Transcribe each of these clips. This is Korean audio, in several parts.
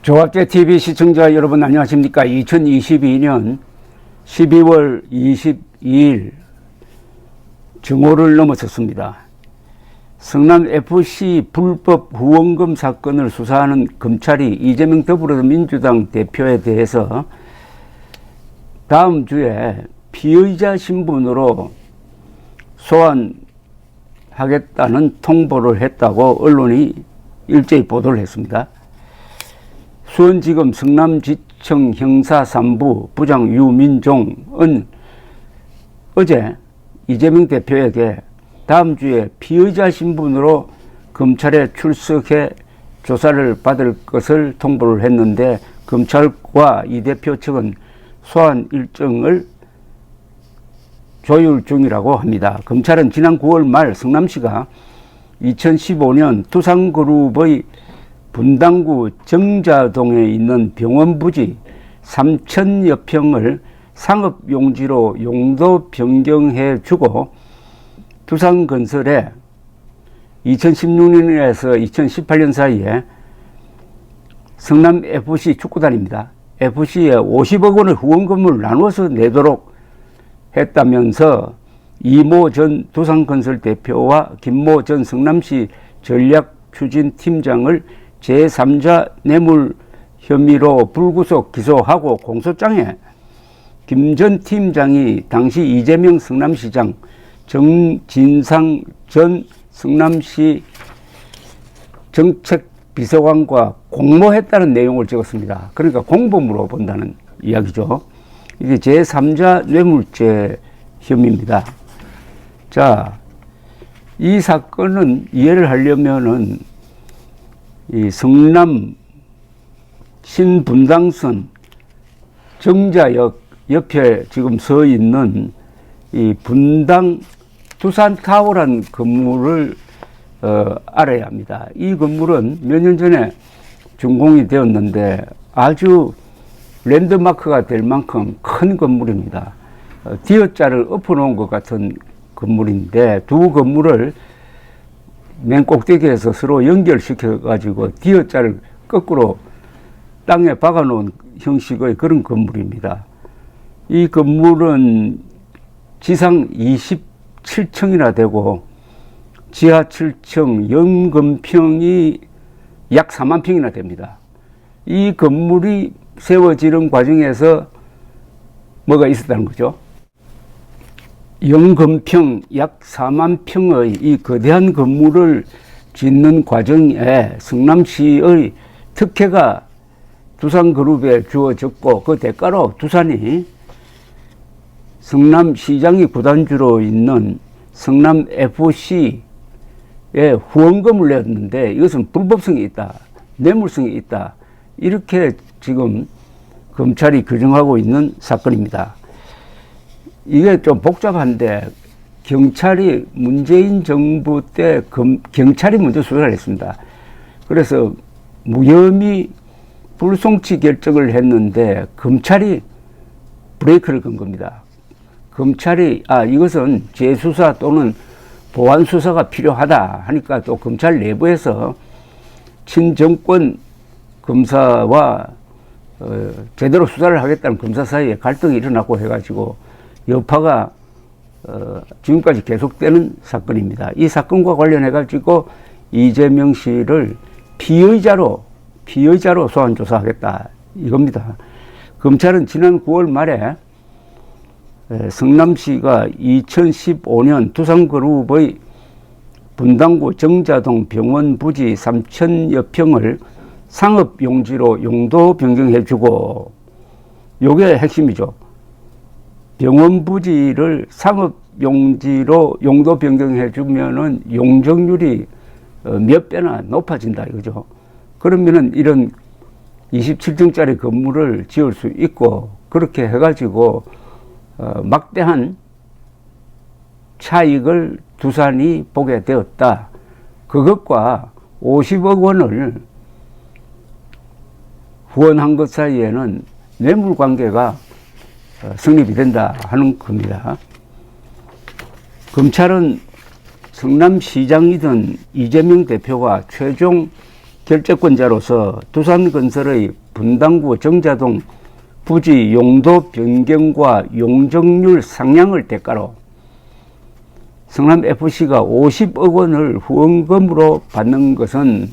조합제TV 시청자 여러분 안녕하십니까. 2022년 12월 22일 정오를 넘어섰습니다. 성남FC 불법 후원금 사건을 수사하는 검찰이 이재명 더불어민주당 대표에 대해서 다음 주에 피의자 신분으로 소환하겠다는 통보를 했다고 언론이 일제히 보도를 했습니다. 수원지검 성남지청 형사 3부 부장 유민종은 어제 이재명 대표에게 다음 주에 피의자 신분으로 검찰에 출석해 조사를 받을 것을 통보를 했는데, 검찰과 이 대표 측은 소환 일정을 조율 중이라고 합니다. 검찰은 지난 9월 말 성남시가 2015년 두산그룹의 분당구 정자동에 있는 병원 부지 3,000여 평을 상업용지로 용도 변경해 주고, 두산건설에 2016년에서 2018년 사이에 성남FC 축구단입니다. FC에 50억 원의 후원금을 나눠서 내도록 했다면서 이모 전 두산건설 대표와 김모 전 성남시 전략추진팀장을 제3자 뇌물 혐의로 불구속 기소하고, 공소장에 김 전 팀장이 당시 이재명 성남시장, 정진상 전 성남시 정책비서관과 공모했다는 내용을 적었습니다. 그러니까 공범으로 본다는 이야기죠. 이게 제3자 뇌물죄 혐의입니다. 자, 이 사건은 이해를 하려면은 이 성남 신분당선 정자역 옆에 지금 서 있는 이 분당 두산타워라는 건물을 알아야 합니다. 이 건물은 몇 년 전에 준공이 되었는데 아주 랜드마크가 될 만큼 큰 건물입니다. 디귿자를 엎어놓은 것 같은 건물인데, 두 건물을 맨 꼭대기에서 서로 연결시켜 가지고 디귿자를 거꾸로 땅에 박아 놓은 형식의 그런 건물입니다. 이 건물은 지상 27층이나 되고 지하 7층, 연금평이 약 4만 평이나 됩니다. 이 건물이 세워지는 과정에서 뭐가 있었다는 거죠? 연금평 약 4만 평의 이 거대한 건물을 짓는 과정에 성남시의 특혜가 두산그룹에 주어졌고, 그 대가로 두산이 성남시장이 구단주로 있는 성남FC에 후원금을 냈는데 이것은 불법성이 있다, 뇌물성이 있다, 이렇게 지금 검찰이 규정하고 있는 사건입니다. 이게 좀 복잡한데, 경찰이 문재인 정부 때 경찰이 먼저 수사를 했습니다. 그래서 무혐의 불송치 결정을 했는데 검찰이 브레이크를 건 겁니다. 검찰이 이것은 재수사 또는 보완 수사가 필요하다 하니까 또 검찰 내부에서 친정권 검사와 제대로 수사를 하겠다는 검사 사이에 갈등이 일어나고 해가지고 여파가 지금까지 계속되는 사건입니다. 이 사건과 관련해가지고 이재명 씨를 피의자로 소환 조사하겠다 이겁니다. 검찰은 지난 9월 말에 성남시가 2015년 두산그룹의 분당구 정자동 병원 부지 3,000여 평을 상업용지로 용도 변경해주고, 요게 핵심이죠. 병원 부지를 상업용지로 용도 변경해주면은 용적률이 몇 배나 높아진다 이거죠. 그러면은 이런 27층짜리 건물을 지을 수 있고, 그렇게 해가지고 막대한 차익을 두산이 보게 되었다. 그것과 50억 원을 후원한 것 사이에는 뇌물 관계가 성립이 된다 하는 겁니다. 검찰은 성남시장이든 이재명 대표가 최종 결재권자로서 두산건설의 분당구 정자동 부지 용도 변경과 용적률 상향을 대가로 성남FC가 50억 원을 후원금으로 받는 것은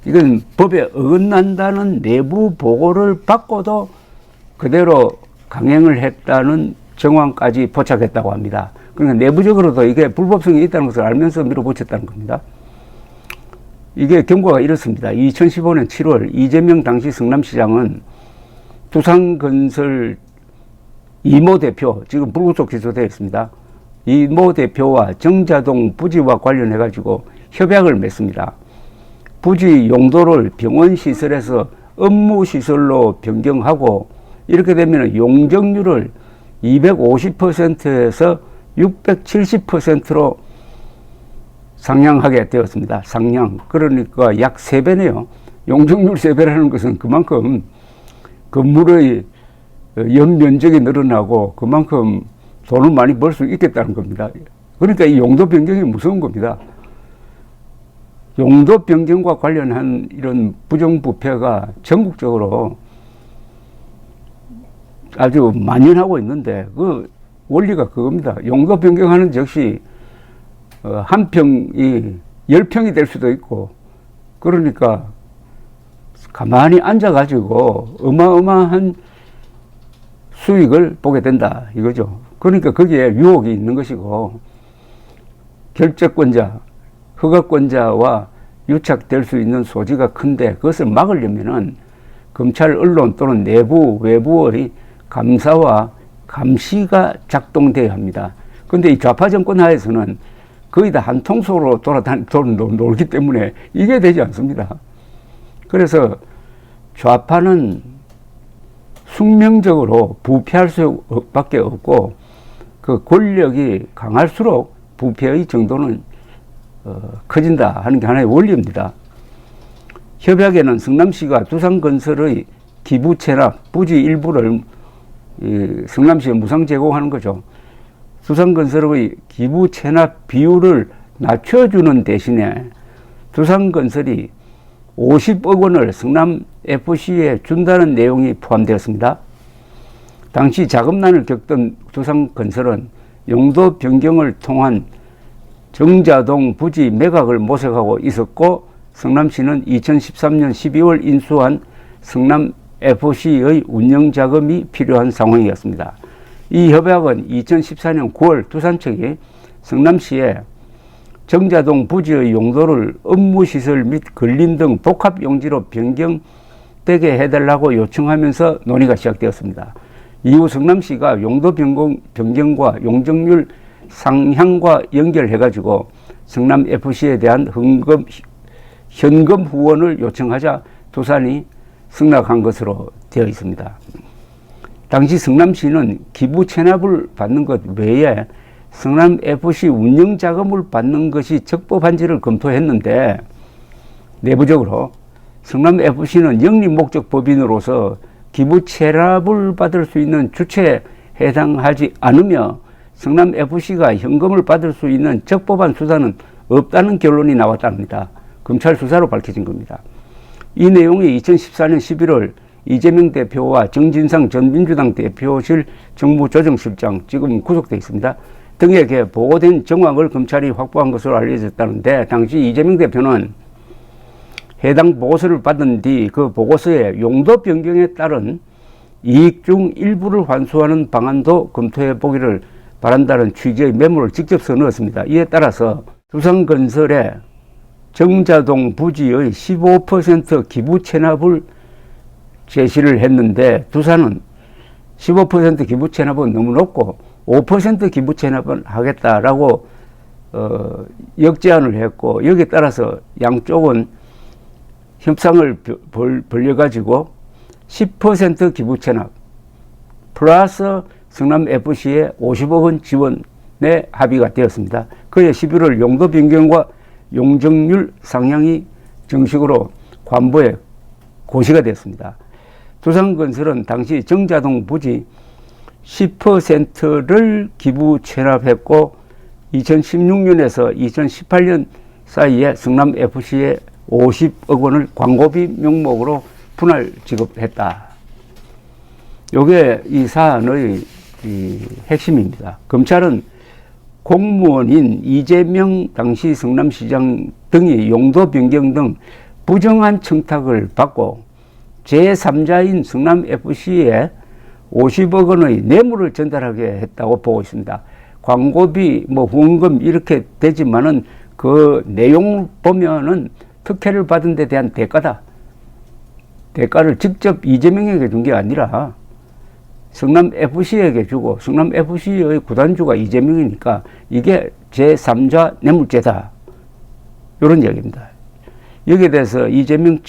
이건 법에 어긋난다는 내부 보고를 받고도 그대로 강행을 했다는 정황까지 포착했다고 합니다. 그러니까 내부적으로도 이게 불법성이 있다는 것을 알면서 밀어붙였다는 겁니다. 이게 경과가 이렇습니다. 2015년 7월 이재명 당시 성남시장은 두산건설 이모 대표, 지금 불구속 기소되어 있습니다. 이모 대표와 정자동 부지와 관련해 가지고 협약을 맺습니다. 부지 용도를 병원시설에서 업무시설로 변경하고 이렇게 되면 용적률을 250%에서 670%로 상향하게 되었습니다. 상향. 그러니까 약 3배네요. 용적률 3배라는 것은 그만큼 건물의 연면적이 늘어나고 그만큼 돈을 많이 벌 수 있겠다는 겁니다. 그러니까 이 용도 변경이 무서운 겁니다. 용도 변경과 관련한 이런 부정부패가 전국적으로 아주 만연하고 있는데 그 원리가 그겁니다. 용도 변경하는 즉시 한 평이 10평이 될 수도 있고 그러니까 가만히 앉아가지고 어마어마한 수익을 보게 된다 이거죠. 그러니까 거기에 유혹이 있는 것이고 결재권자, 허가권자와 유착될 수 있는 소지가 큰데 그것을 막으려면은 검찰, 언론 또는 내부, 외부의 감사와 감시가 작동돼야 합니다. 그런데 이 좌파 정권 하에서는 거의 다 한 통속으로 놀기 때문에 이게 되지 않습니다. 그래서 좌파는 숙명적으로 부패할 수밖에 없고 그 권력이 강할수록 부패의 정도는 커진다 하는 게 하나의 원리입니다. 협약에는 성남시가 두산건설의 기부 체납 부지 일부를 성남시에 무상 제공하는 거죠. 두산건설의 기부 체납 비율을 낮춰주는 대신에 두산건설이 50억 원을 성남FC에 준다는 내용이 포함되었습니다. 당시 자금난을 겪던 두산건설은 용도 변경을 통한 정자동 부지 매각을 모색하고 있었고 성남시는 2013년 12월 인수한 성남FC의 운영자금이 필요한 상황이었습니다. 이 협약은 2014년 9월 두산청이 성남시에 정자동 부지의 용도를 업무시설 및 근린 등 복합용지로 변경되게 해달라고 요청하면서 논의가 시작되었습니다. 이후 성남시가 용도 변경과 용적률 상향과 연결해가지고 성남FC에 대한 현금 후원을 요청하자 두산이 승낙한 것으로 되어 있습니다. 당시 성남시는 기부 체납을 받는 것 외에 성남FC 운영자금을 받는 것이 적법한지를 검토했는데 내부적으로 성남FC는 영리목적법인으로서 기부 체납을 받을 수 있는 주체에 해당하지 않으며 성남FC가 현금을 받을 수 있는 적법한 수단은 없다는 결론이 나왔답니다. 검찰 수사로 밝혀진 겁니다. 이 내용이 2014년 11월 이재명 대표와 정진상 전 민주당 대표실 정무조정실장 지금 구속되어 있습니다. 등에게 보고된 정황을 검찰이 확보한 것으로 알려졌다는데 당시 이재명 대표는 해당 보고서를 받은 뒤 그 보고서에 용도 변경에 따른 이익 중 일부를 환수하는 방안도 검토해 보기를 바란다는 취지의 메모를 직접 써넣었습니다. 이에 따라서 두산건설의 정자동 부지의 15% 기부 체납을 제시를 했는데 두산은 15% 기부 체납은 너무 높고 5% 기부 체납은 하겠다라고 역제안을 했고 여기에 따라서 양쪽은 협상을 벌려가지고 10% 기부 체납 플러스 성남FC의 50억 원 지원에 합의가 되었습니다. 그해 11월 용도 변경과 용적률 상향이 정식으로 관보에 고시가 됐습니다. 두산건설은 당시 정자동 부지 10%를 기부 체납했고 2016년에서 2018년 사이에 성남FC에 50억 원을 광고비 명목으로 분할 지급했다. 요게 이 사안의 이 핵심입니다. 검찰은 공무원인 이재명 당시 성남시장 등의 용도 변경 등 부정한 청탁을 받고 제3자인 성남FC에 50억 원의 뇌물을 전달하게 했다고 보고 있습니다. 광고비, 후원금 이렇게 되지만은 그 내용 보면은 특혜를 받은 데 대한 대가다. 대가를 직접 이재명에게 준 게 아니라 성남FC에게 주고 성남FC의 구단주가 이재명이니까 이게 제3자 뇌물죄다. 이런 이야기입니다. 여기에 대해서 이재명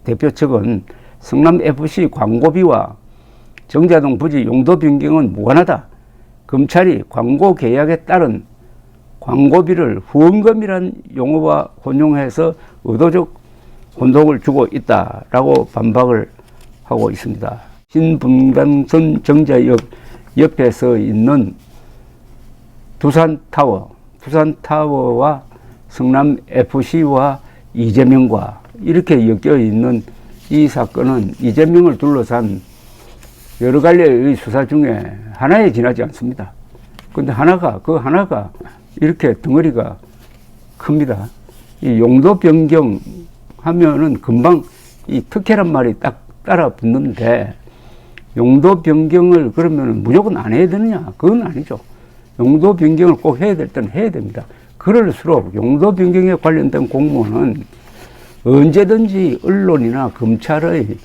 대표 측은 성남FC 광고비와 정자동 부지 용도 변경은 무관하다. 검찰이 광고 계약에 따른 광고비를 후원금이란 용어와 혼용해서 의도적 혼동을 주고 있다라고 반박을 하고 있습니다. 신분당선 정자역 옆에 서 있는 두산타워와 성남FC와 이재명과 이렇게 엮여 있는 이 사건은 이재명을 둘러싼 여러 갈래의 수사 중에 하나에 지나지 않습니다. 근데 그 하나가 이렇게 덩어리가 큽니다. 이 용도 변경 하면은 금방 이 특혜란 말이 딱 따라 붙는데 용도 변경을 그러면 무조건 안 해야 되느냐? 그건 아니죠. 용도 변경을 꼭 해야 될 때는 해야 됩니다. 그럴수록 용도 변경에 관련된 공무원은 언제든지 언론이나 검찰의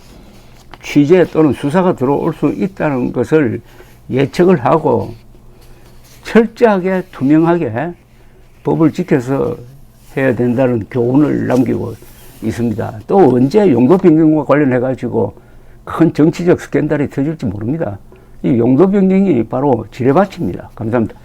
취재 또는 수사가 들어올 수 있다는 것을 예측을 하고 철저하게 투명하게 법을 지켜서 해야 된다는 교훈을 남기고 있습니다. 또 언제 용도 변경과 관련해 가지고 큰 정치적 스캔들이 터질지 모릅니다. 이 용도 변경이 바로 지뢰밭입니다. 감사합니다.